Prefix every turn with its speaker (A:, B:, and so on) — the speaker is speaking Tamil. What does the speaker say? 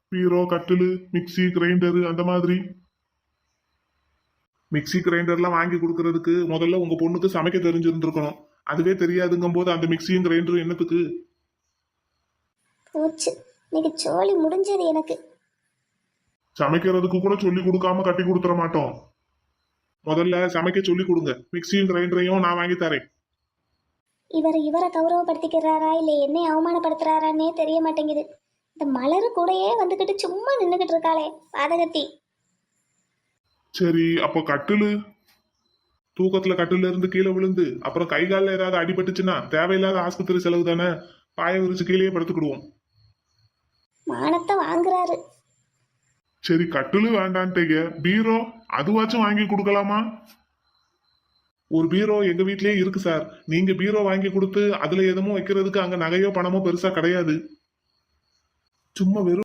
A: பீரோ, கட்டிலு, மிக்ஸி, கிரைண்டரு அந்த மாதிரி. மிக்ஸி கிரைண்டர்லாம் வாங்கி கொடுக்கறதுக்கு முதல்ல உங்க பொண்ணுக்கு சமைக்க தெரிஞ்சிருந்துருக்கணும். அதுவே தெரியாதுங்கும் போது அந்த மிக்ஸியும் கிரைண்டரும் என்னத்துக்கு?
B: போச்சு, இன்னைக்கு சோழி முடிஞ்சது எனக்கு.
A: சமைக்கிறதுக்கு கூட சொல்லி கொடுக்காம கட்டி கொடுத்துட மாட்டோம். முதல்ல சமைக்க சொல்லி கொடுங்க. மிக்ஸியும் கிரைண்டரையும் நான் வாங்கி தரேன்.
B: இவரை கௌரவப்படுத்திக்கிறாரா இல்லை என்னை அவமானப்படுத்துறாரான்னே தெரிய மாட்டேங்குது. இந்த மலரு கூடயே வந்துக்கிட்டு சும்மா நின்றுக்கிட்டு இருக்காளே பாதகத்தி.
A: சரி, அப்போ கட்டிலு. தூக்கத்துல கட்டில இருந்து கீழே விழுந்து அப்புறம் கை காலில் ஏதாவது அடிபட்டுச்சுன்னா தேவையில்லாத ஆஸ்பத்திரி செலவு தானே. பாய விரிச்சு கீழே படுத்துக்கிடுவோம்.
B: மானத்தை வாங்குறாரு.
A: சரி, கட்டிலு வேண்டான்ட்டீங்க. பீரோ அதுவாச்சும் வாங்கி கொடுக்கலாமா? ஒரு பீரோ எங்க வீட்லயே இருக்கு சார். நீங்க பீரோ வாங்கி கொடுத்து அதுல எதுவும் வைக்கிறதுக்கு அங்க நகையோ பணமோ பெருசா கிடையாது. சும்மா வெறும்